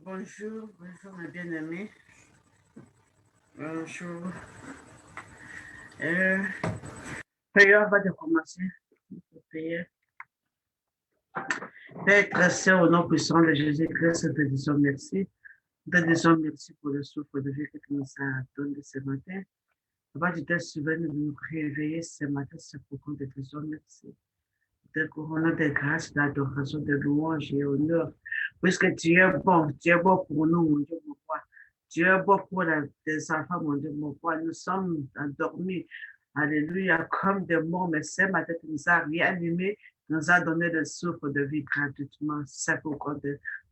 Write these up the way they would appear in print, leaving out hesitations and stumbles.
Bonjour, bonjour mes bien-aimés. Bonjour. Prière va de commencer. Prière. Père très saint, au nom puissant de Jésus-Christ, nous te disons merci. Nous te disons merci pour le souffle de vie que tu nous as donné ce matin. Papa, tu t'es souvenu de nous réveiller ce matin, c'est pourquoi nous te disons merci. De couronner de grâce, d'adoration, de louange et honneur. Puisque tu es bon pour nous, mon Dieu, mon roi. Tu es bon pour tes enfants, mon Dieu, mon roi. Nous sommes endormis, alléluia, comme des morts, mais ce matin, tu nous as réanimés, tu nous as donné le souffle de vie gratuitement. C'est pourquoi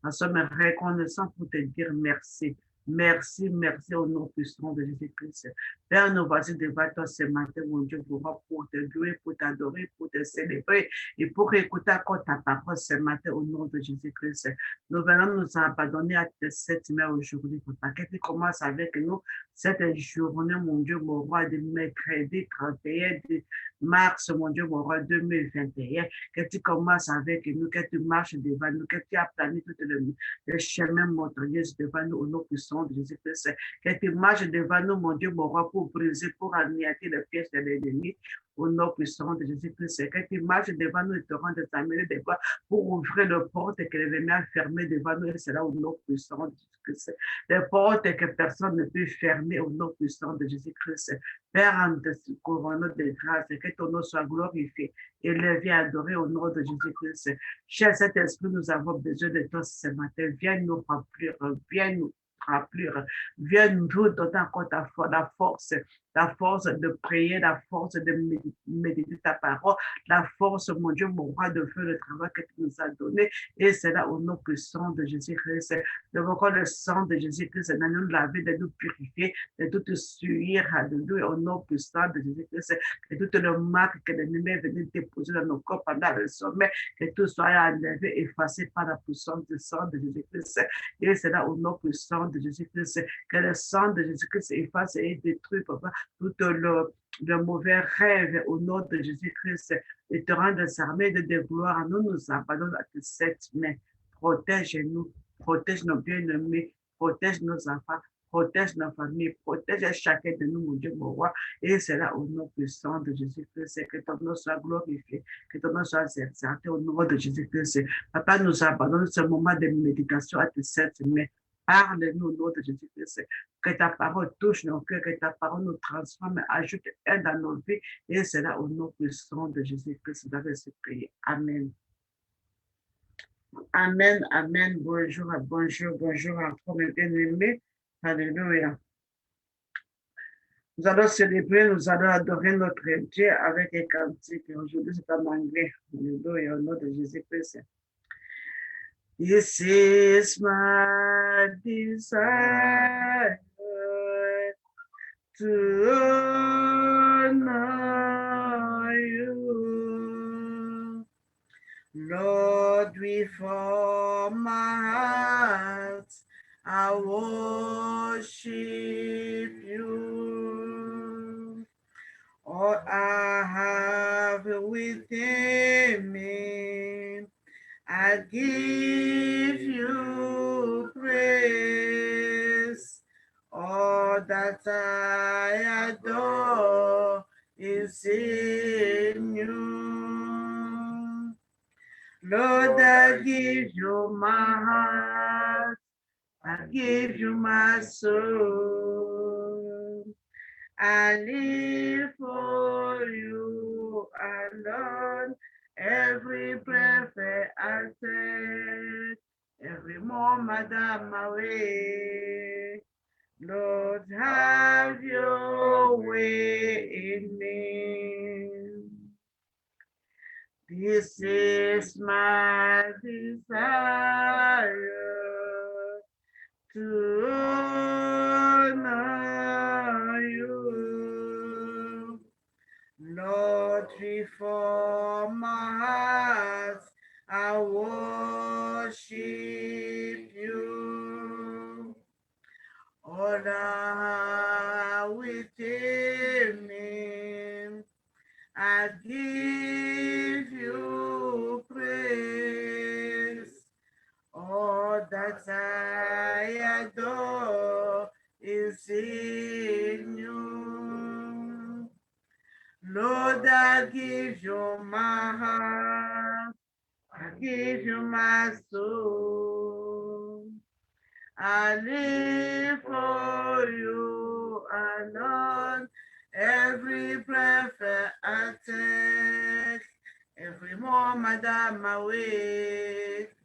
nous sommes reconnaissants pour te dire merci. Merci, merci au nom puissant de Jésus-Christ. Père, nous voici devant toi ce matin, mon Dieu, pour te louer, pour t'adorer, pour te célébrer et pour écouter encore ta parole ce matin au nom de Jésus-Christ. Nous venons nous abandonner à cette main aujourd'hui, papa. Que tu commences avec nous cette journée, mon Dieu, mon roi, de mercredi 31 de mars, mon Dieu, mon roi, 2021. Que tu commences avec nous, que tu marches devant nous, que tu as plané tout le chemin montagneux devant nous au nom puissant de Jésus-Christ. Que tu marches devant nous, mon Dieu, mon roi, pour briser, pour anéantir le piège de l'ennemi au nom puissant de Jésus-Christ. Que tu marches devant nous et te rends amener des voies pour ouvrir les portes que l'ennemi a fermées devant nous, et c'est là au nom puissant de Jésus-Christ. Les portes que personne ne peut fermer au nom puissant de Jésus-Christ. Père, en te couronnant de grâce, que ton nom soit glorifié, élevé, adoré au nom de Jésus-Christ. Cher Saint-Esprit, nous avons besoin de toi ce matin. Viens nous remplir, viens nous remplir, viens nous donner encore la force de prier, la force de méditer ta parole, la force, mon Dieu, mon roi, de faire le travail que tu nous as donné. Et c'est là au nom puissant de Jésus-Christ. Nous voulons le sang de Jésus-Christ de nous laver, de nous purifier, de tout suivre, alléluia, au nom puissant de Jésus-Christ. Que toutes les marques que l'ennemi est venu déposer dans nos corps pendant le sommet, que tout soit enlevé, effacé par la puissance du sang de Jésus-Christ. Et c'est là au nom puissant de Jésus-Christ que le sang de Jésus-Christ efface et détruit, papa, tout le mauvais rêve au nom de Jésus-Christ et te rendre armé de gloire. Nous nous abandonnons à cette main. Protège-nous, protège nos bien-aimés, protège nos enfants, protège nos familles, protège chacun de nous, mon Dieu, mon roi. Et c'est là au nom puissant de Jésus-Christ que ton nom soit glorifié, que ton nom soit exalté au nom de Jésus-Christ. Papa, nous abandonnons ce moment de méditation à cette main. Parle-nous au nom de Jésus-Christ. Que ta parole touche nos cœurs, que ta parole nous transforme, ajoute un dans nos vies. Et c'est là au nom puissant de Jésus-Christ. Nous avons prié. Amen. Amen, amen. Bonjour, bonjour, bonjour à tous mes bien-aimés. Alléluia. Nous allons célébrer, nous allons adorer notre Dieu avec un cantique. Aujourd'hui, c'est en anglais. Alléluia, au nom de Jésus-Christ. This is my desire to honor you, Lord, with all my heart, I worship you. All I have within me, I give you praise. All that I adore is in you. Lord, I give you my heart, I give you my soul. I live for you alone. Every breath I take, every moment I'm away. Lord, have your way in me. This is my desire to honor you, Lord, before my heart, I worship you. All I within me, I give you praise. All that I adore is in you. Lord, I give you my heart, I give you my soul. I live for you alone. Every breath I take, every moment I'm awake.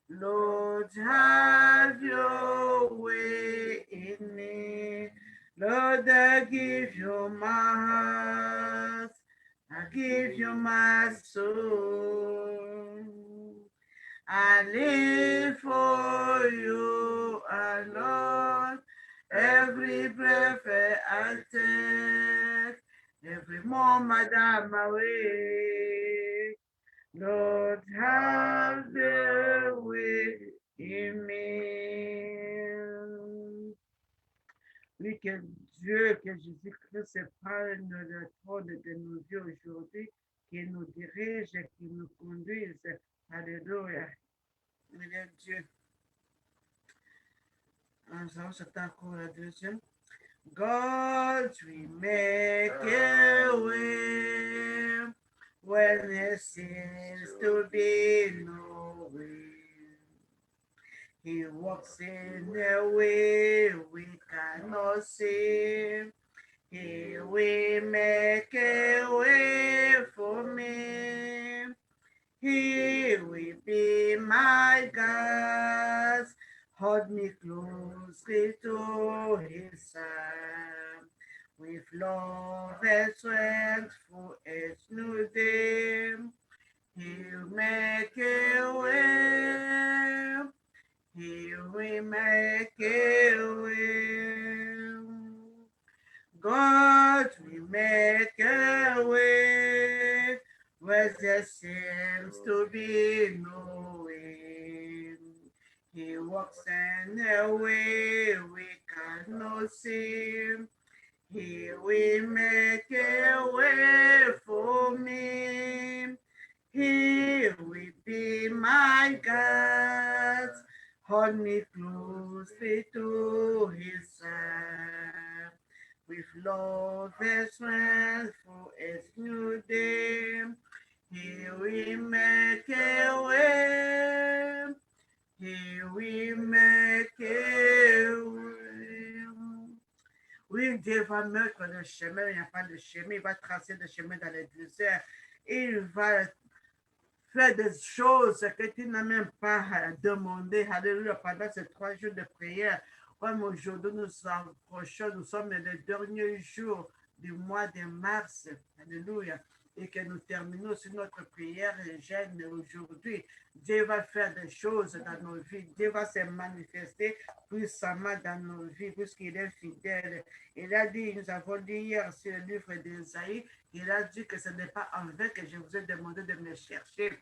Lord, have your way in me. Lord, I give you my heart. I give you my soul. I live for you alone. Every breath I take, every moment I'm awake. Lord, have your way in me. Oui, que Dieu, que Jésus-Christ se prenne le trône de nos vies aujourd'hui, qu'il nous dirige et qu'il nous conduise. Alléluia. Mesdames, Dieu. Nous allons chanter encore la deuxième. God, we make a way when there seems to be no way. He walks in a way we cannot see. He will make a way for me. He will be my God. Hold me closely to his side. With love and strength for each new day. He'll make a way. He will make a way. God will make a way where there seems to be no way. He walks in a way we cannot see. He will make a way for me. He will be my God. Hold me closely to his side. With love and strength for each new day. He will make a way. He will make a way. Oui, Dieu va mettre le chemin, il n'y a pas de chemin, il va tracer le chemin dans le désert. Il va faire des choses que tu n'as même pas demandé. Alléluia, pendant ces 3 jours de prière. Comme aujourd'hui nous approchons, nous sommes les derniers jours du mois de mars. Alléluia. Et que nous terminons sur notre prière et jeûne aujourd'hui. Dieu va faire des choses dans nos vies. Dieu va se manifester puissamment dans nos vies puisqu'il est fidèle. Il a dit, nous avons lu hier sur le livre d'Ésaïe, il a dit que ce n'est pas en vain que je vous ai demandé de me chercher.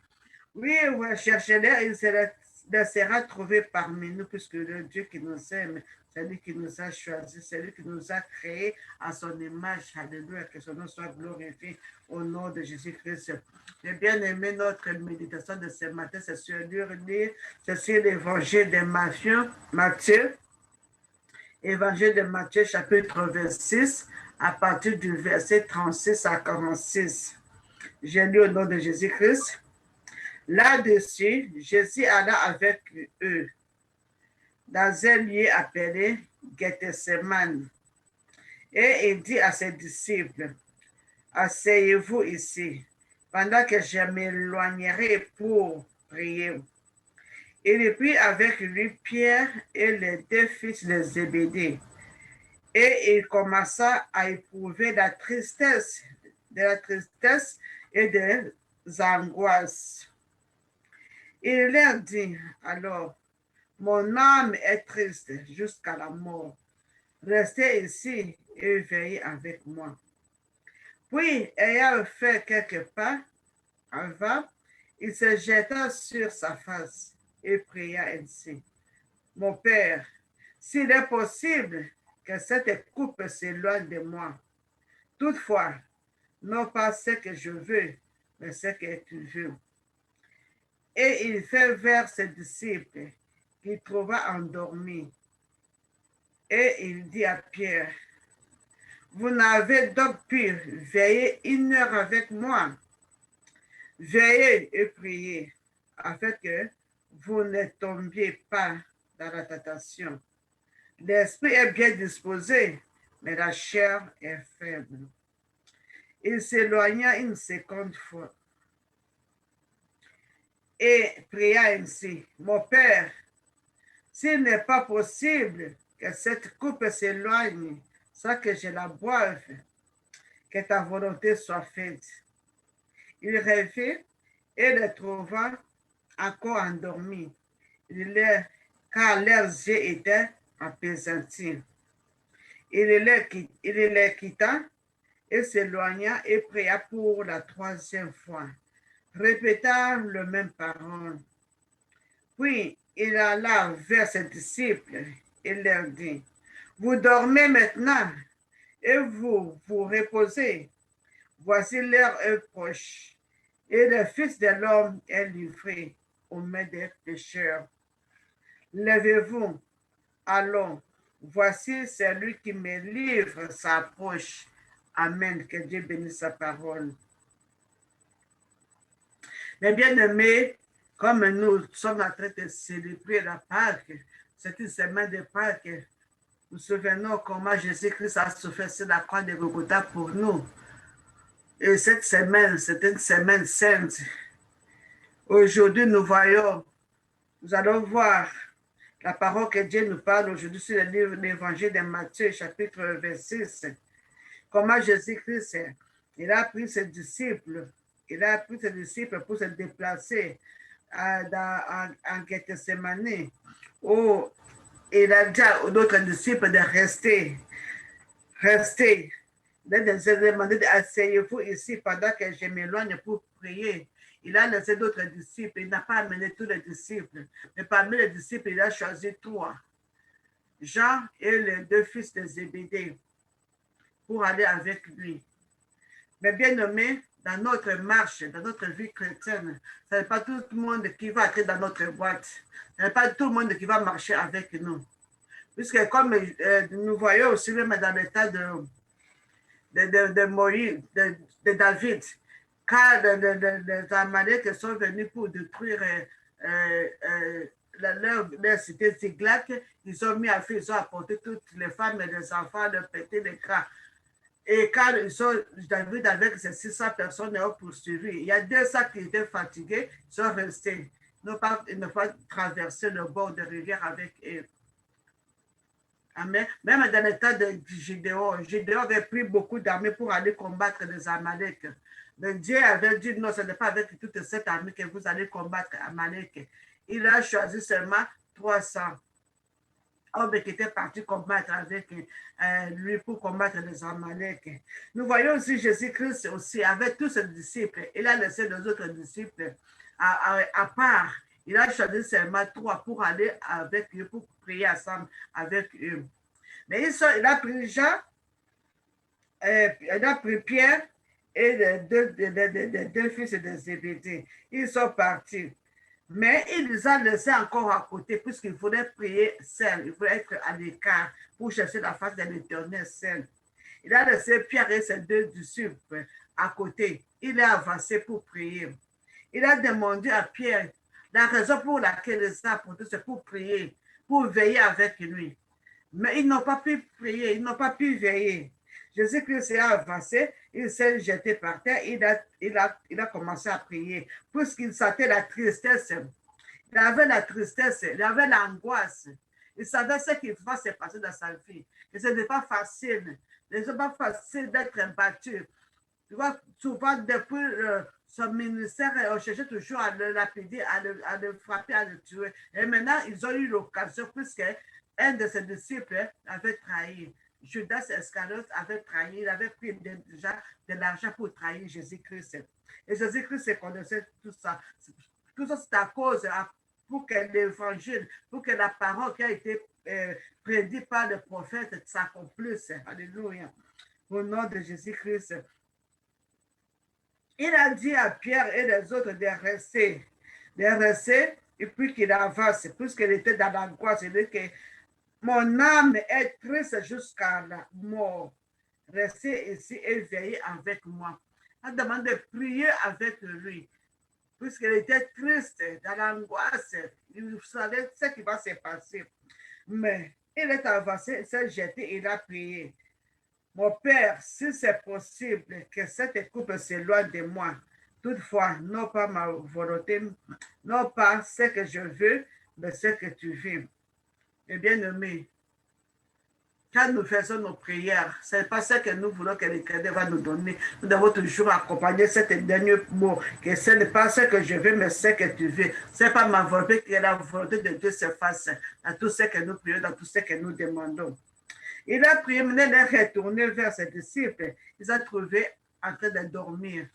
Oui, cherchez-les, il sera trouvé parmi nous, puisque le Dieu qui nous aime, c'est lui qui nous a choisis, c'est lui qui nous a créés à son image. Alléluia, que son nom soit glorifié au nom de Jésus-Christ. J'ai bien aimé notre méditation de ce matin, c'est sur l'évangile de Matthieu, évangile de Matthieu, chapitre 26, à partir du verset 36 à 46. J'ai lu au nom de Jésus-Christ. Là-dessus, Jésus alla avec eux dans un lieu appelé Gethsemane. Et il dit à ses disciples, asseyez-vous ici, pendant que je m'éloignerai pour prier. Il prit avec lui Pierre et les 2 fils de Zébédée. Et il commença à éprouver la tristesse et des angoisses. Il leur dit alors, mon âme est triste jusqu'à la mort. Restez ici et veillez avec moi. Puis, ayant fait quelques pas avant, il se jeta sur sa face et pria ainsi. Mon Père, s'il est possible que cette coupe s'éloigne de moi. Toutefois, non pas ce que je veux, mais ce que tu veux. Et il fait vers ses disciples qu'il trouva endormis Et il dit à Pierre, vous n'avez donc pu veiller 1 heure avec moi. Veillez et priez afin que vous ne tombiez pas dans la tentation. L'esprit est bien disposé, mais la chair est faible. Il s'éloigna une seconde fois et pria ainsi, mon Père, s'il n'est pas possible que cette coupe s'éloigne sans que je la boive, que ta volonté soit faite. Il rêvait et les trouva encore endormis, car leurs yeux étaient apaisantis. Il les quitta et s'éloigna et pria pour la 3e fois, répétant le même parole. Puis il alla vers ses disciples et leur dit, vous dormez maintenant et vous vous reposez. Voici l'heure est proche et le Fils de l'homme est livré aux mains des pécheurs. Levez-vous, allons. Voici celui qui me livre s'approche. Amen. Que Dieu bénisse sa parole. Mes bien-aimés, comme nous sommes en train de célébrer la Pâque, c'est une semaine de Pâque. Nous nous souvenons comment Jésus-Christ a souffert sur la croix de Golgotha pour nous. Et cette semaine, c'est une semaine sainte. Aujourd'hui, nous allons voir la parole que Dieu nous parle aujourd'hui sur le livre de l'Évangile de Matthieu, chapitre 26. Comment Jésus-Christ, il a pris ses disciples pour se déplacer en Gethsémani, où il a dit aux autres disciples de rester. Il a demandé d'asseyez-vous ici pendant que je m'éloigne pour prier. Il a laissé d'autres disciples. Il n'a pas amené tous les disciples. Mais parmi les disciples, il a choisi 3. Jean et les 2 fils de Zébédée pour aller avec lui. Mais bien nommé, dans notre marche, dans notre vie chrétienne, ce n'est pas tout le monde qui va entrer dans notre boîte. Ce n'est pas tout le monde qui va marcher avec nous. Puisque comme nous voyons aussi même dans l'état de Moïse, de David, quand les Amaleks sont venus pour détruire leur cité Ziklag, ils ont mis à feu, ils ont apporté toutes les femmes et les enfants, leur pété les crânes. Et quand David avec ces 600 personnes ont poursuivi, il y a 200 qui étaient fatigués, ils sont restés. Ils n'ont pas traversé le bord de rivière avec eux. Amen. Même dans l'état de Gédéon, Gédéon avait pris beaucoup d'armées pour aller combattre les Amaleks. Mais Dieu avait dit non, ce n'est pas avec toute cette armée que vous allez combattre Amalek. Il a choisi seulement 300 hommes qui étaient partis combattre avec lui pour combattre les Amaleks. Nous voyons aussi Jésus-Christ aussi avec tous ses disciples. Il a laissé les autres disciples à part. Il a choisi seulement 3 pour aller avec eux, pour prier ensemble avec eux. Mais il a pris Jean, il a pris Pierre et les 2 fils de Zébédée. Ils sont partis. Mais il les a laissés encore à côté, puisqu'il voulait prier seul. Il voulait être à l'écart pour chercher la face de l'Éternel seul. Il a laissé Pierre et ses 2 disciples à côté. Il est avancé pour prier. Il a demandé à Pierre la raison pour laquelle il a apporté, c'est pour prier, pour veiller avec lui. Mais ils n'ont pas pu prier, ils n'ont pas pu veiller. Jésus-Christ a avancé, il s'est jeté par terre, il a commencé à prier, puisqu'il sentait la tristesse. Il avait la tristesse, il avait l'angoisse. Il savait ce qui va se passer dans sa vie. Et ce n'est pas facile. Ce n'est pas facile d'être battu. Tu vois, souvent, depuis son ministère, on cherchait toujours à le lapider, à le frapper, à le tuer. Et maintenant, ils ont eu l'occasion, puisque un de ses disciples avait trahi. Judas Iscariote avait trahi, il avait pris déjà de l'argent pour trahir Jésus-Christ. Et Jésus-Christ connaissait tout ça. Tout ça, c'est à cause, pour que l'évangile, pour que la parole qui a été prédite par le prophète s'accomplisse. Alléluia. Au nom de Jésus-Christ. Il a dit à Pierre et les autres de rester, et puis qu'il avance, puisqu'il était dans l'angoisse. Il dit que Mon âme est triste jusqu'à la mort. Restez ici et veillez avec moi. On demande de prier avec lui, puisqu'il était triste, dans l'angoisse. Il savait ce qui va se passer. Mais il est avancé, il s'est jeté, il a prié. Mon Père, si c'est possible que cette coupe s'éloigne de moi, toutefois, non pas ma volonté, non pas ce que je veux, mais ce que tu veux. Et bien aimé, quand nous faisons nos prières, ce n'est pas ce que nous voulons que l'Éternel va nous donner. Nous devons toujours accompagner cet dernier mot, que ce n'est pas ce que je veux, mais ce que tu veux. Ce n'est pas ma volonté, que la volonté de Dieu se fasse dans tout ce que nous prions, dans tout ce que nous demandons. Il a prié, maintenant il est retourné vers ses disciples. Ils ont trouvé en train de dormir.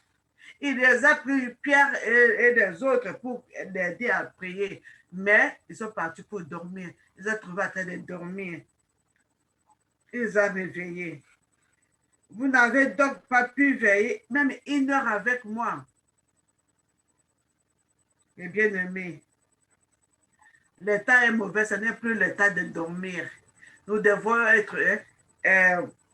Il les a pris, Pierre et les autres, pour les aider à prier. Mais ils sont partis pour dormir. Ils ont trouvé en train de dormir. Ils ont réveillé. Vous n'avez donc pas pu veiller même 1 heure avec moi. Mes bien-aimés, le temps est mauvais, ce n'est plus le temps de dormir. Nous devons être,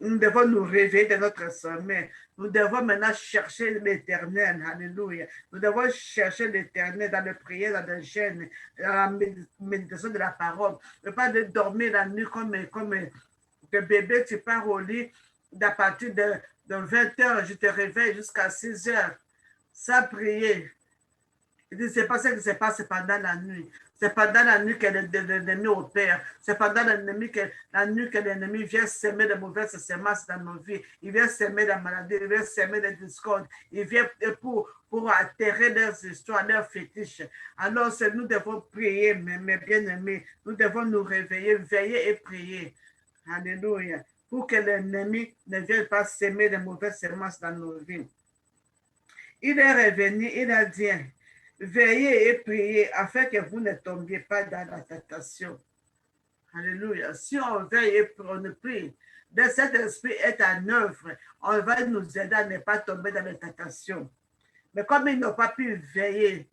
nous devons nous réveiller de notre sommeil. Nous devons maintenant chercher l'Éternel. Alléluia. Nous devons chercher l'Éternel dans les prières, dans les jeûnes, dans la méditation de la parole. Ne pas de dormir la nuit comme le bébé, tu pars au lit, à partir de 20 heures, je te réveille jusqu'à 6 heures, sans prier. Il dit, c'est pas ce qui se passe pendant la nuit. C'est pendant la nuit que l'ennemi opère. C'est pendant la nuit que l'ennemi vient semer de mauvaises semences dans nos vies. Il vient semer la maladie, il vient semer la discorde. Il vient pour atterrer leurs histoires, leurs fétiches. Alors, nous devons prier, mes bien-aimés. Nous devons nous réveiller, veiller et prier. Alléluia. Pour que l'ennemi ne vienne pas semer de mauvaises semences dans nos vies. Il est revenu, il a dit, veillez et priez afin que vous ne tombiez pas dans la tentation. Alléluia. Si on veille et on prie, dès cet esprit est en œuvre, on va nous aider à ne pas tomber dans la tentation. Mais comme ils n'ont pas pu veiller,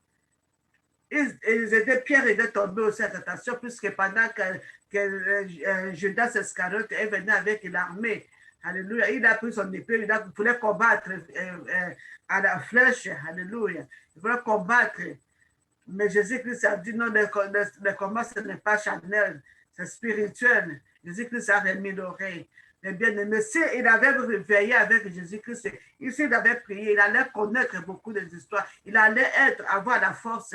Pierre était tombé aussi à la tentation, puisque pendant que Judas Iscariote est venu avec l'armée, alléluia, il a pris son épée, il voulait combattre à la flèche, alléluia, il voulait combattre. Mais Jésus-Christ a dit non, le combat, ce n'est pas charnel, c'est spirituel. Jésus-Christ a remis l'oreille. Mais bien aimé, s'il avait veillé avec Jésus-Christ, s'il avait prié, il allait connaître beaucoup d'histoires. Il allait avoir la force.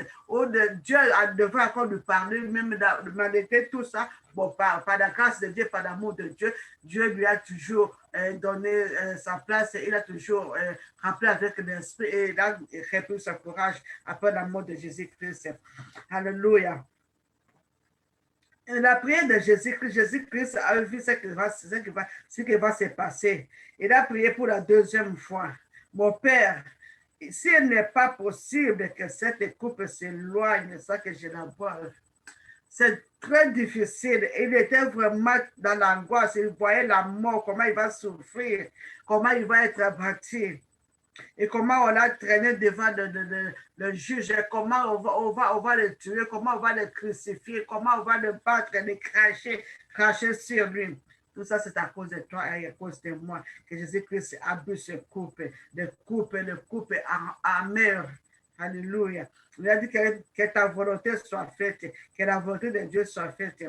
Dieu devait encore lui parler, même malgré tout ça. Bon, par la grâce de Dieu, par l'amour de Dieu, Dieu lui a toujours donné sa place. Il a toujours rempli avec l'esprit et il a repris son courage après la mort de Jésus-Christ. Alléluia. La prière de Jésus-Christ, Jésus-Christ a vu ce qui va se passer. Il a prié pour la deuxième fois. Mon Père, s'il n'est pas possible que cette coupe s'éloigne sans que je la boive, c'est très difficile. Il était vraiment dans l'angoisse. Il voyait la mort, comment il va souffrir, comment il va être abattu. Et comment on l'a traîné devant le juge, comment on va le tuer, comment on va le crucifier, comment on va le battre, le cracher sur lui. Tout ça, c'est à cause de toi et à cause de moi que Jésus-Christ a bu ce coupe, le coupe amer. Alléluia. Il a dit que ta volonté soit faite, que la volonté de Dieu soit faite.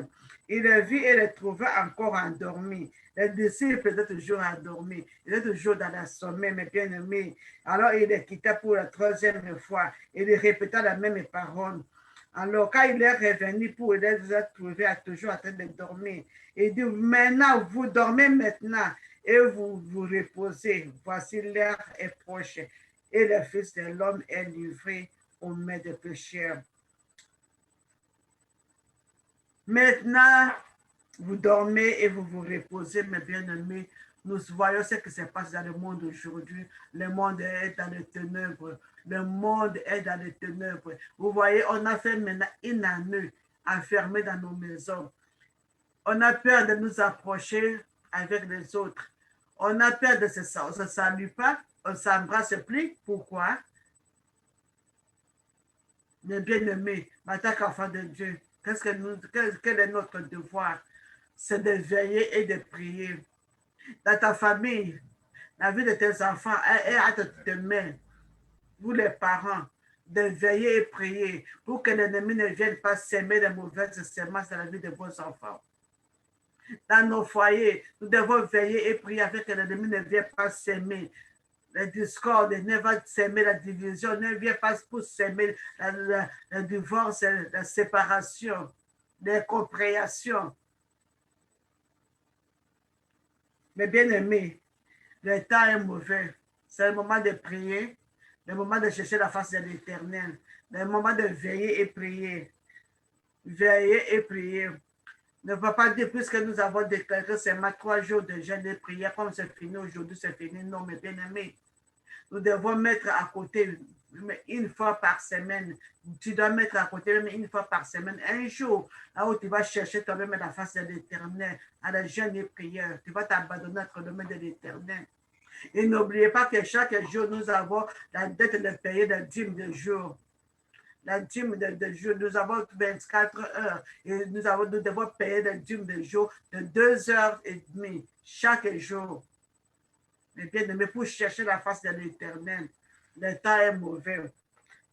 Il le vit et le trouva encore endormi. Les disciples étaient toujours endormis. Ils étaient toujours dans la sommeil, mes bien-aimés. Alors il les quitta pour la troisième fois. Il répéta la même parole. Alors, quand il est revenu pour les trouver toujours en train de dormir, il dit, maintenant, vous dormez maintenant et vous vous reposez. Voici l'heure est proche et le Fils de l'homme est livré aux mains des pécheurs. Maintenant, vous dormez et vous vous reposez, mes bien-aimés. Nous voyons ce qui se passe dans le monde aujourd'hui. Le monde est dans les ténèbres. Le monde est dans les ténèbres. Vous voyez, on a fait maintenant 1 année enfermés dans nos maisons. On a peur de nous approcher avec les autres. On a peur de se saluer. On ne se salue pas. On ne s'embrasse plus. Pourquoi? Mes bien-aimés, en tant qu'enfants de Dieu, quel est notre devoir? c'est de veiller et de prier. Dans ta famille, la vie de tes enfants est à tes mains. Vous les parents, de veiller et prier pour que l'ennemi ne vienne pas s'aimer de mauvaises semences dans la vie de vos enfants. Dans nos foyers, nous devons veiller et prier afin que l'ennemi ne vienne pas s'aimer la discorde, ne va s'aimer la division, ne vient pas pour s'aimer le divorce, la séparation, l'incompréhension. Mais bien aimés, le temps est mauvais. C'est le moment de prier, le moment de chercher la face de l'Éternel, le moment de veiller et prier. Veiller et prier. Ne va pas dire puisque nous avons déclaré seulement 3 jours de jeûne et prière, comme c'est fini aujourd'hui, c'est fini. Non, mais bien aimé, nous devons mettre à côté une fois par semaine. Tu dois mettre à côté même une fois par semaine, un jour, là où tu vas chercher toi-même la face de l'Éternel, à la jeûne et prière. Tu vas t'abandonner entre les mains de l'Éternel. Et n'oubliez pas que chaque jour, nous avons la dette de payer de dîme de jour. La dîme de jour, nous avons 24 heures et nous devons payer la dîme de jour de 2h30 chaque jour. Mais bien aimé, pour chercher la face de l'Éternel, le temps est mauvais.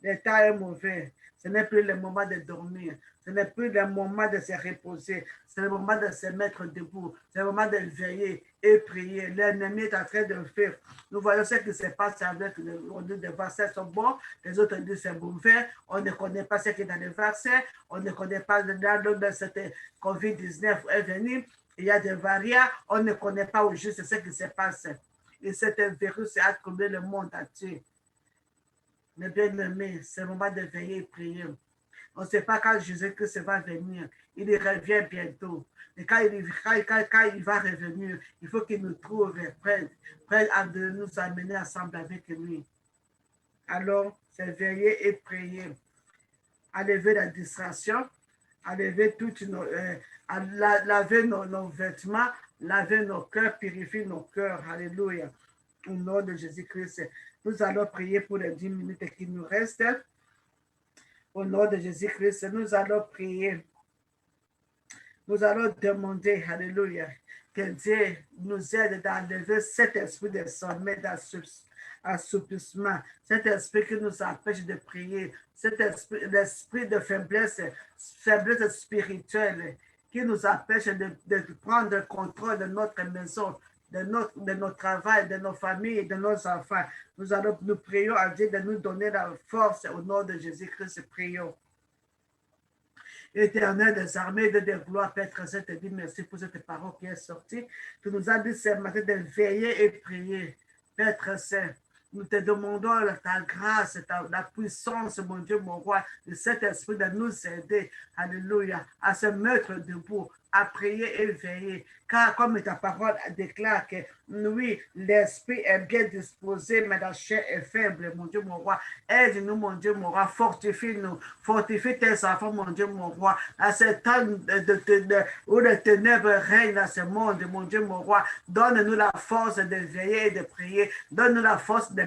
Le temps est mauvais. Ce n'est plus le moment de dormir. Ce n'est plus le moment de se reposer. C'est le moment de se mettre debout. C'est le moment de veiller et prier. L'ennemi est en train de faire. Nous voyons ce qui se passe avec on dit des versets sont bons, les autres disent c'est mauvais. On ne connaît pas ce qui est dans les versets. On ne connaît pas de cette COVID-19 est venu. Il y a des variants. On ne connaît pas au juste ce qui se passe. Et cet virus a troublé le monde entier. Mais bien aimé, c'est le moment de veiller et prier. On ne sait pas quand Jésus-Christ va venir. Il revient bientôt. Et quand il va revenir, il faut qu'il nous trouve prêts à nous amener ensemble avec lui. Alors, c'est veiller et prier. À lever la distraction, à lever toutes à laver nos vêtements, laver nos cœurs, purifier nos cœurs. Alléluia. Au nom de Jésus-Christ. Nous allons prier pour les 10 minutes qui nous restent. Au nom de Jésus-Christ, nous allons prier. Nous allons demander, alléluia, que Dieu nous aide à enlever cet esprit de sommeil, d'assouplissement, cet esprit qui nous empêche de prier, cet esprit, l'esprit de faiblesse spirituelle qui nous empêche de prendre le contrôle de notre maison, de notre travail, de nos familles, de nos enfants. Nous prions à Dieu de nous donner la force au nom de Jésus-Christ. Prions. Éternel des armées, de gloire, Père très saint, te dis merci pour cette parole qui est sortie. Tu nous as dit ce matin de veiller et prier. Père très saint, nous te demandons ta grâce, la puissance, mon Dieu, mon roi, de cet esprit de nous aider, alléluia, à se mettre debout, à prier et veiller. Car comme ta parole déclare que oui, l'esprit est bien disposé, mais la chair est faible, mon Dieu, mon roi. Aide-nous, mon Dieu, mon roi. Fortifie-nous. Fortifie tes enfants, mon Dieu, mon roi. À ce temps où les ténèbres règnent dans ce monde, mon Dieu, mon roi. Donne-nous la force de veiller et de prier. Donne-nous la force de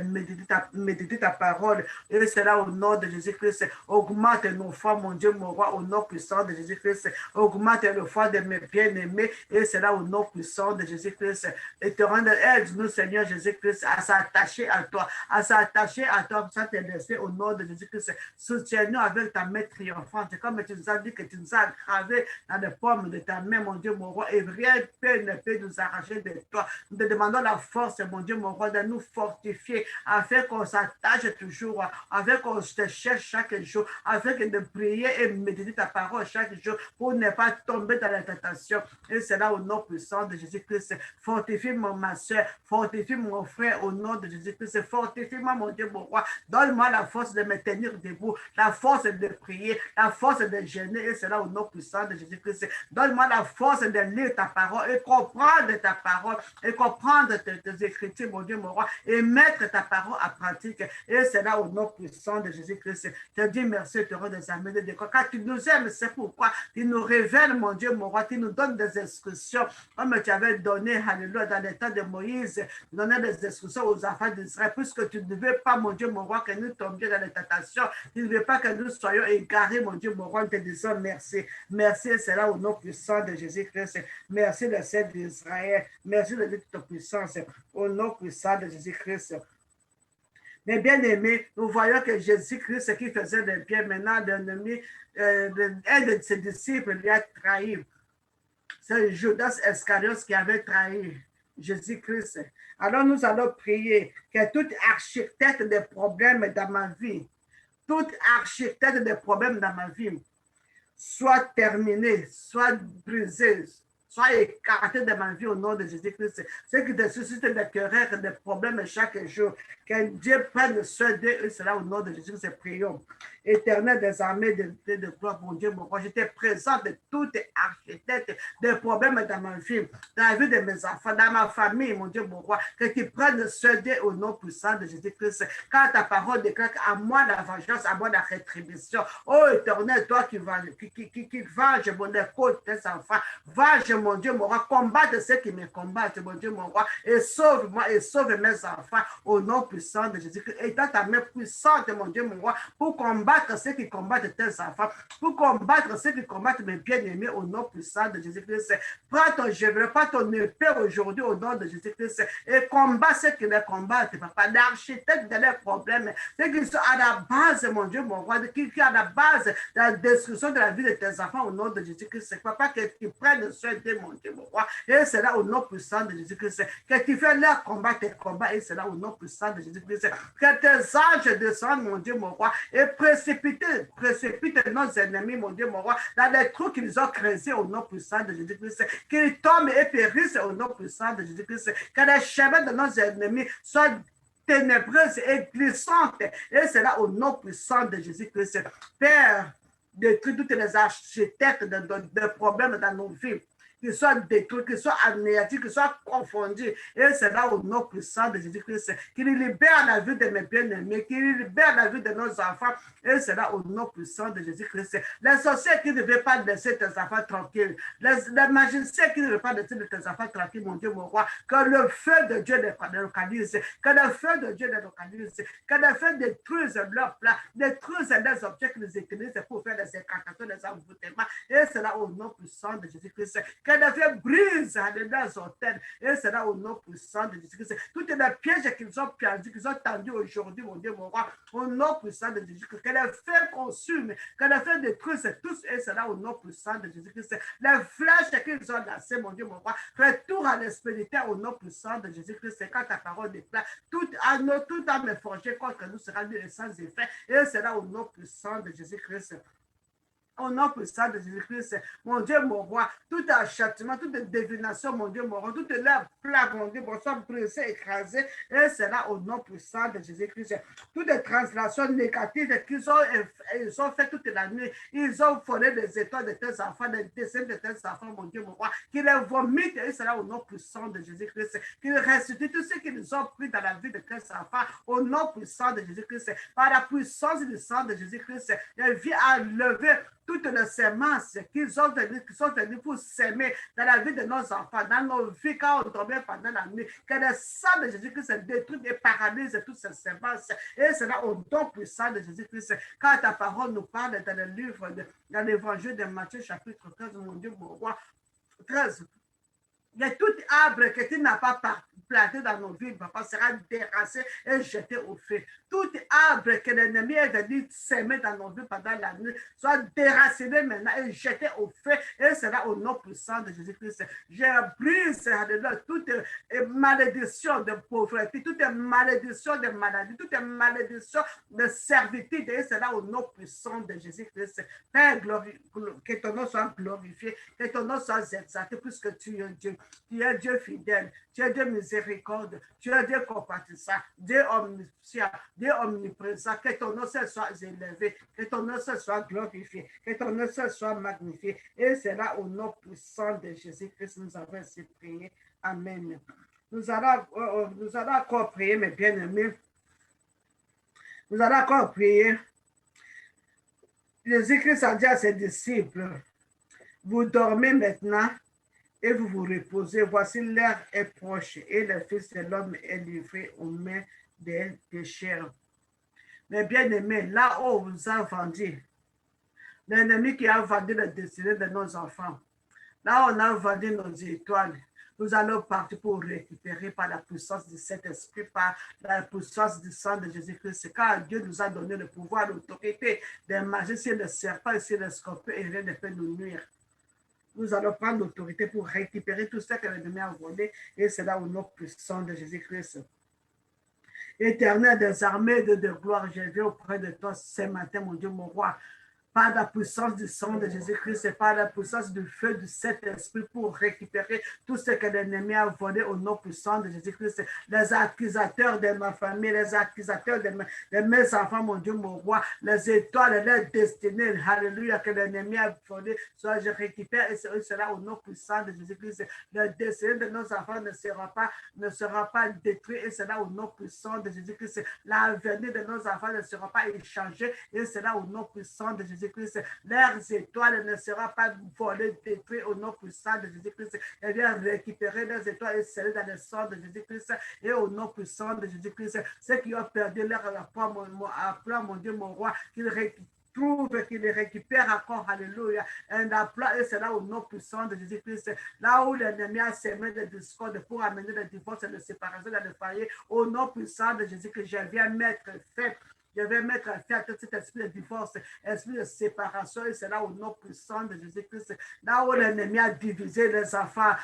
méditer ta parole. Et cela au nom de Jésus-Christ. Augmente nos foi, mon Dieu, mon roi, au nom puissant de Jésus-Christ. Augmente le foi de mes bien-aimés. Et cela au nom puissant de Jésus-Christ. Et te rendre aide-nous, Seigneur Jésus-Christ, à s'attacher à toi, sans te laisser au nom de Jésus-Christ. Soutiens-nous avec ta main triomphante. Comme tu nous as dit que tu nous as gravés dans les paumes de ta main, mon Dieu, mon roi, et rien ne peut nous arracher de toi. Nous te demandons la force, mon Dieu, mon roi, de nous fortifier, afin qu'on s'attache toujours, afin qu'on te cherche chaque jour, afin de prier et méditer ta parole chaque jour, pour ne pas tomber dans la tentation. Et c'est là au nom puissant de Jésus-Christ. Fortifie ma soeur, fortifie mon frère au nom de Jésus-Christ. Fortifie-moi, mon Dieu, mon roi. Donne-moi la force de me tenir debout, la force de prier, la force de gêner. Et c'est là au nom puissant de Jésus-Christ. Donne-moi la force de lire ta parole et comprendre ta parole et comprendre tes écritures, mon Dieu, mon roi, et mettre ta parole en pratique. Et c'est là au nom puissant de Jésus-Christ. Je te dis merci, te rends des armées de décor. Car tu nous aimes, c'est pourquoi tu nous révèles, mon Dieu, mon roi, tu nous donnes des instructions, comme tu avais donné, alléluia, dans les temps de Moïse, tu donnais des instructions aux enfants d'Israël, puisque tu ne veux pas, mon Dieu, mon roi, que nous tombions dans les tentations, tu ne veux pas que nous soyons égarés, mon Dieu, mon roi, nous te disons merci. Merci, c'est là au nom puissant de Jésus-Christ. Merci, le Seigneur d'Israël. Merci, le Dieu de toute puissance, au nom puissant de Jésus-Christ. Mais bien aimé, nous voyons que Jésus-Christ, qui faisait des bien, maintenant, l'ennemi, un de ses disciples lui a trahi. C'est Judas Iscariote qui avait trahi Jésus-Christ. Alors nous allons prier que toute architecte des problèmes dans ma vie, toute architecte des problèmes dans ma vie, soit terminée, soit brisée, soit écarté de ma vie au nom de Jésus-Christ. Ce qui te suscite des querelles, des problèmes chaque jour. Que Dieu prenne soin d'eux, cela au nom de Jésus-Christ, prions. Éternel des armées de gloire, mon Dieu, mon roi, je te présente toutes architectes des problèmes dans ma vie, dans la vie de mes enfants, dans ma famille, mon Dieu, mon roi, que tu prennes soin d'eux au nom puissant de Jésus-Christ. Quand ta parole déclare à moi la vengeance, à moi la rétribution. Oh éternel, toi qui venge mon écoute tes enfants, venge mon Dieu, mon roi, combattre ceux qui me combattent, mon Dieu, mon roi, et sauve-moi et sauve mes enfants au nom puissant de Jésus-Christ. Étant ta main puissante, mon Dieu, mon roi, pour combattre ceux qui combattent tes enfants, pour combattre ceux qui combattent mes bien-aimés au nom puissant de Jésus-Christ. Prends ton javelot, prends ton épée aujourd'hui au nom de Jésus-Christ et combat ceux qui les combattent, papa, l'architecte de leurs problèmes, ceux qui sont à la base, mon Dieu, mon roi, qui est à la base de la destruction de la vie de tes enfants au nom de Jésus-Christ. Papa, que tu prennes soin de mon Dieu, mon roi, et c'est là au nom puissant de Jésus-Christ. Que tu fais leur combat, tes combats, et c'est là au nom puissant de Jésus-Christ. Que tes anges descendent, mon Dieu, mon roi, et précipite nos ennemis, mon Dieu, mon roi, dans les trous qu'ils ont creusés au nom puissant de Jésus-Christ. Qu'ils tombent et périssent au nom puissant de Jésus-Christ. Que les chemins de nos ennemis soient ténébreuses et glissantes. Et c'est là au nom puissant de Jésus-Christ. Père, détruis toutes les architectes de problèmes dans nos vies, qu'ils soient détruits, qu'ils soient anéantis, qu'ils soient confondus. Et c'est là au nom puissant de Jésus-Christ qu'il libère la vie de mes bien-aimés, qu'il libère la vie de nos enfants. Et c'est là au nom puissant de Jésus-Christ. Les sorciers qui ne veulent pas laisser tes enfants tranquilles, les magiciens qui ne veulent pas laisser tes enfants tranquilles, mon Dieu, mon roi, que le feu de Dieu les localise, que le feu de Dieu les localise, que le feu détruise leurs plats, détruise les objets qu'ils utilisent pour faire des incantations, des envoûtements. Et c'est là au nom puissant de Jésus-Christ. Que le feu brise les hôtels. Et c'est là au nom puissant de Jésus-Christ. Toutes les pièges qu'ils ont perdus, qu'ils ont tendus aujourd'hui, mon Dieu, mon roi, au nom puissant de Jésus-Christ. Que le feu consume, que le feu détruise tous. Et c'est là au nom puissant de Jésus-Christ. Les flèches qu'ils ont lancées, mon Dieu, mon roi, retourne à l'espérité au nom puissant de Jésus-Christ. C'est quand ta parole déclare, tout âme forgée contre nous sera nul et sans effet. Et c'est là au nom puissant de Jésus-Christ. Au nom puissant de Jésus-Christ, mon Dieu, mon roi, tout achètement, toute divination, mon Dieu, mon roi, toute leur plaque, mon Dieu, mon sang brisé, écrasé, et c'est là au nom puissant de Jésus-Christ. Toutes les translations négatives qu'ils ont fait toute la nuit, ils ont volé les étoiles de tes enfants, les dessins de tes enfants, mon Dieu, mon roi, qu'ils les vomitent, et c'est là au nom puissant de Jésus-Christ, qu'ils restituent tout ce qu'ils ont pris dans la vie de tes enfants, au nom puissant de Jésus-Christ, par la puissance du sang de Jésus-Christ, il vient à lever toutes les semences qui sont venues pour s'aimer dans la vie de nos enfants, dans nos vies quand on dormait pendant la nuit, que le sang de Jésus-Christ détruit et paralyse toutes ces semences. Et c'est là au don puissant de Jésus-Christ. Quand ta parole nous parle dans le livre, dans l'évangile de Matthieu, chapitre 13, mon Dieu, mon roi, 13. Il y a tout arbre que tu n'as pas planté dans nos vies, papa, sera déraciné et jeté au feu. Tout arbre que l'ennemi est venu s'aimer dans nos vies pendant la nuit, soit déraciné maintenant et jeté au feu. Et c'est là au nom puissant de Jésus-Christ. Je brise toute malédiction de pauvreté, toute malédiction de maladie, toute malédiction de servitude. Et c'est là au nom puissant de Jésus-Christ. Père, que ton nom soit glorifié, que ton nom soit exalté, puisque tu es Dieu. Tu es Dieu fidèle, tu es Dieu miséricorde, tu es Dieu compatissant, Dieu omniscient, Dieu omniprésent. Que ton nom soit élevé, que ton nom soit glorifié, que ton nom soit magnifié. Et c'est là au nom puissant de Jésus-Christ nous avons ainsi prié. Amen. Nous allons encore prier, mes bien-aimés. Nous allons encore prier. Jésus-Christ a dit à ses disciples, Vous dormez maintenant et vous vous reposez. Voici l'heure est proche et le Fils de l'homme est livré aux mains des pécheurs. Mais bien aimés, là où on vous a vendu, l'ennemi qui a vendu le destin de nos enfants, là où on a vendu nos étoiles, nous allons partir pour récupérer par la puissance de cet esprit, par la puissance du sang de Jésus-Christ. Car Dieu nous a donné le pouvoir, l'autorité des magiciens, le serpent et le scorpion, et rien ne peut nous nuire. Nous allons prendre l'autorité pour récupérer tout ce que l'ennemi a volé, et c'est là au nom puissant de Jésus-Christ. Éternel des armées de gloire, je viens auprès de toi ce matin, mon Dieu, mon roi, par la puissance du sang de Jésus-Christ et par la puissance du feu du Saint-Esprit pour récupérer tout ce que l'ennemi a volé au nom puissant de Jésus-Christ. Les accusateurs de ma famille, les accusateurs de mes enfants, mon Dieu, mon roi, les étoiles, les destinées, alléluia, que l'ennemi a volé, soit je récupère et cela au nom puissant de Jésus-Christ. Le destin de nos enfants ne sera pas détruit et cela au nom puissant de Jésus-Christ. L'avenir de nos enfants ne sera pas échangé et cela au nom puissant de Jésus-Christ. Leurs étoiles ne seront pas volées, détruites au nom puissant de Jésus-Christ. Elles viennent récupérer leurs étoiles et sceller dans le sang de Jésus-Christ et au nom puissant de Jésus-Christ. Ceux qui ont perdu leur emploi, mon Dieu, mon roi, qu'ils trouve qu'il les récupère encore, alléluia, un emploi, et c'est là au nom puissant de Jésus-Christ, là où l'ennemi a semé de discorde pour amener le divorce et la séparation dans le foyer, au nom puissant de Jésus-Christ, je viens mettre fin. Je vais mettre fin à tout cet esprit de divorce, esprit de séparation, et c'est là au nom puissant de Jésus-Christ. Là où l'ennemi a divisé les enfants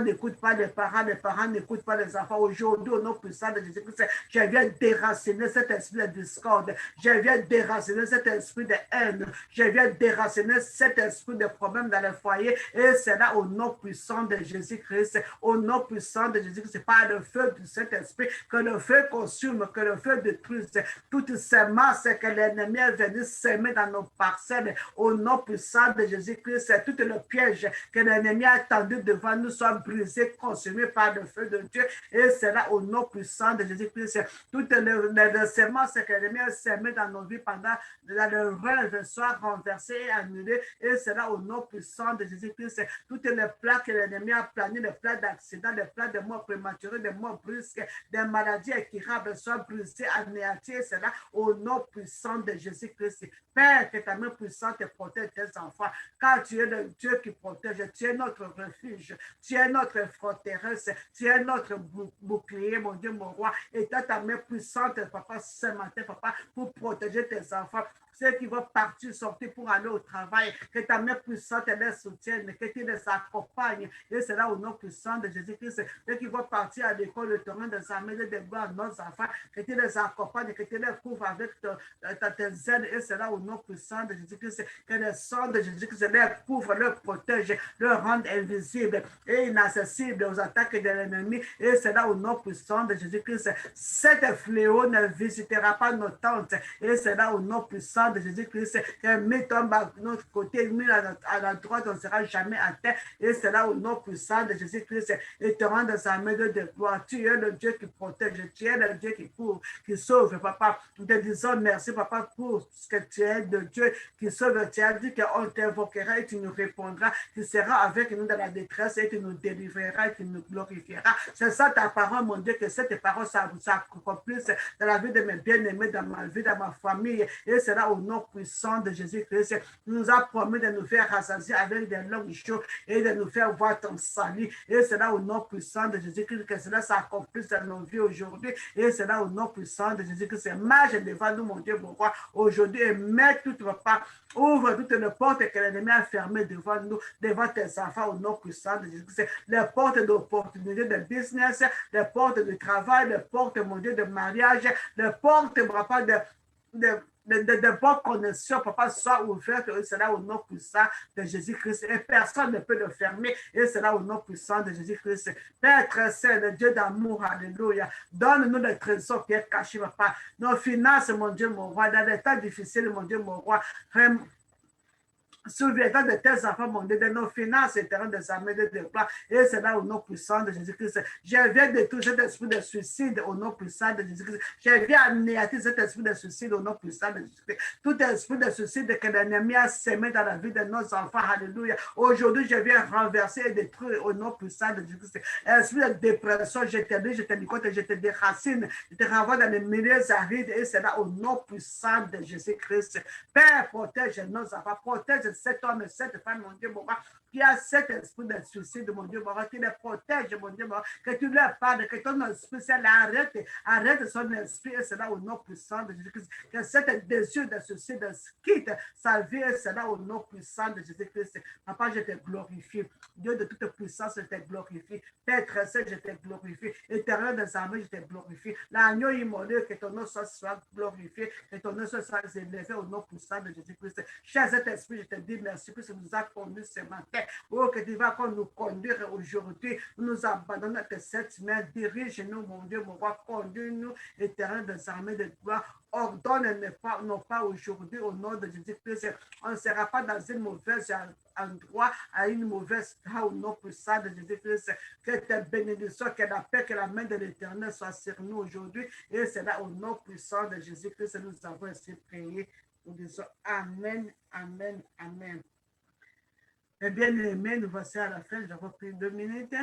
n'écoutent pas les parents n'écoutent pas les enfants. Aujourd'hui, au nom puissant de Jésus-Christ, je viens déraciner cet esprit de discorde. Je viens déraciner cet esprit de haine. Je viens déraciner cet esprit de problème dans le foyer, et c'est là au nom puissant de Jésus-Christ, au nom puissant de Jésus-Christ, par le feu de cet esprit, que le feu consume, que le feu détruise toutes semences que l'ennemi est venu semer dans nos parcelles, au nom puissant de Jésus-Christ, tout le piège que l'ennemi a tendu devant nous soit brisé, consumé par le feu de Dieu, et c'est là au nom puissant de Jésus-Christ. Toutes les semences que l'ennemi a semées dans nos vies pendant le rêve soit renversé et annulé, et c'est là au nom puissant de Jésus-Christ. Toutes les plats que l'ennemi a plané, les plats d'accident, les plats de mort prématurée, de mort brusque, des maladies incurables soient brisées, anéanties, c'est là au nom puissant de Jésus-Christ. Père, que ta main puissante protège tes enfants, car tu es le Dieu qui protège, tu es notre refuge, tu es notre forteresse, tu es notre bouclier, mon Dieu, mon roi, et ta main puissante, papa, ce matin, papa, pour protéger tes enfants. Ceux qui vont partir, sortir pour aller au travail, que ta main puissante les soutienne, que tu les accompagnes. Et c'est là au nom puissant de Jésus-Christ. Ceux qui vont partir à l'école, le terrain des armées, de gloire, nos enfants, que tu les accompagnes, que tu les couvres avec tes ailes. Et c'est là au nom puissant de Jésus-Christ. Que le sang de Jésus-Christ les couvre, les protège, les rende invisibles et inaccessibles aux attaques de l'ennemi. Et c'est là au nom puissant de Jésus-Christ. Cet fléau ne visitera pas nos tentes. Et c'est là au nom puissant de Jésus-Christ, que met tombe à notre côté, mis à la droite, on ne sera jamais à terre. Et c'est là au nom puissant de Jésus-Christ, et te rend dans sa main de gloire. Tu es le Dieu qui protège, tu es le Dieu qui couvre, qui sauve, papa. Nous te disons merci, papa, pour ce que tu es de Dieu qui sauve. Tu as dit qu'on t'invoquera et tu nous répondras. Tu seras avec nous dans la détresse et tu nous délivreras et tu nous glorifieras. C'est ça ta parole, mon Dieu, que cette parole s'accomplisse dans la vie de mes bien-aimés, dans ma vie, dans ma famille. Et c'est là au nom puissant de Jésus-Christ, nous a promis de nous faire rassasier avec des longues jours et de nous faire voir ton salut. Et c'est là au nom puissant de Jésus-Christ que cela s'accomplisse dans nos vies aujourd'hui. Et c'est là au nom puissant de Jésus-Christ. Marche devant nous, mon Dieu, mon roi, aujourd'hui, et mets toutes vos pas, ouvre toutes les portes que l'ennemi a fermées devant nous, devant tes enfants, au nom puissant de Jésus-Christ. Les portes d'opportunité de business, les portes de travail, les portes, mon Dieu, de mariage, les portes, papa, de bonnes connexions, papa, soit ouvertes, et c'est là au nom puissant de Jésus-Christ. Et personne ne peut le fermer, et c'est là au nom puissant de Jésus-Christ. Père très saint, le Dieu d'amour, alléluia. Donne-nous le trésor qui est caché, papa. Nos finances, mon Dieu, mon roi, dans les temps difficiles, mon Dieu, mon roi. Souviens-toi de tes enfants, mon Dieu, de nos finances éternelles, des armées de déploiement. Et c'est là au nom puissant de Jésus-Christ. Je viens de tout cet esprit de suicide au nom puissant de Jésus-Christ. Je viens anéantir cet esprit de suicide au nom puissant de Jésus-Christ. Tout esprit de suicide que l'ennemi a sémé dans la vie de nos enfants. Alléluia. Aujourd'hui, je viens renverser et détruire au nom puissant de Jésus-Christ. Esprit de dépression, je te dis, je te décote, je te déracine, je te renvoie dans les milieux arides. Et c'est là au nom puissant de Jésus-Christ. Père, protège nos enfants, protège cet homme et cette femme, mon Dieu, mon roi, qui a cet esprit de suicide, mon Dieu, mon roi, qui les protège, mon Dieu, mon roi, que tu leur parles, que ton esprit, arrête son esprit, et c'est là au nom puissant de Jésus-Christ, que cet désir de suicide quitte sa vie, et c'est là au nom puissant de Jésus-Christ. Papa, je te glorifie. Dieu de toute puissance, je te glorifie. Père très saint, je te glorifie. Éternel des armées, je te glorifie. L'agneau immolé, que ton nom soit glorifié, que ton nom soit élevé au nom puissant de Jésus-Christ. Cher Saint-Esprit, je te dis merci que tu nous as conduits ce matin. Oh, que tu vas nous conduire aujourd'hui. Nous nous abandonnons à cette main. Dirige-nous, mon Dieu, mon roi. Conduis-nous, éternel des armées de gloire. Ordonne non pas aujourd'hui au nom de Jésus-Christ. On ne sera pas dans une mauvaise endroit, à une mauvaise au nom puissant de Jésus-Christ. Que tes bénédictions, que la paix, que la main de l'Éternel soit sur nous aujourd'hui. Et c'est là au nom puissant de Jésus-Christ que nous avons ainsi prié. Nous disons Amen, Amen, Amen. Eh bien aimés, nous voici à la fin. J'ai repris 2 minutes.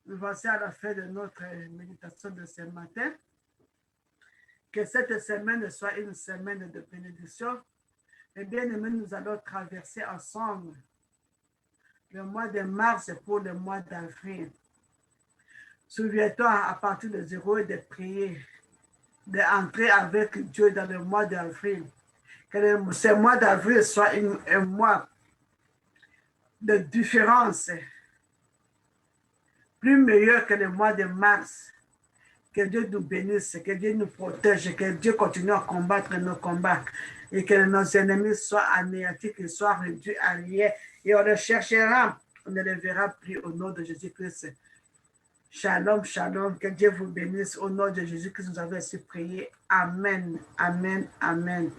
Nous voici à la fin de notre méditation de ce matin. Que cette semaine soit une semaine de bénédiction. Eh bien aimés, nous allons traverser ensemble le mois de mars pour le mois d'avril. Souviens-toi à partir de 0 et de prier, d'entrer avec Dieu dans le mois d'avril. Que ce mois d'avril soit un mois de différence, plus meilleur que le mois de mars. Que Dieu nous bénisse, que Dieu nous protège, que Dieu continue à combattre nos combats et que nos ennemis soient anéantis, qu'ils soient réduits à rien. Et on le cherchera, on ne le verra plus au nom de Jésus-Christ. Shalom, shalom, que Dieu vous bénisse. Au nom de Jésus-Christ, nous avons ainsi prié. Amen, amen, amen.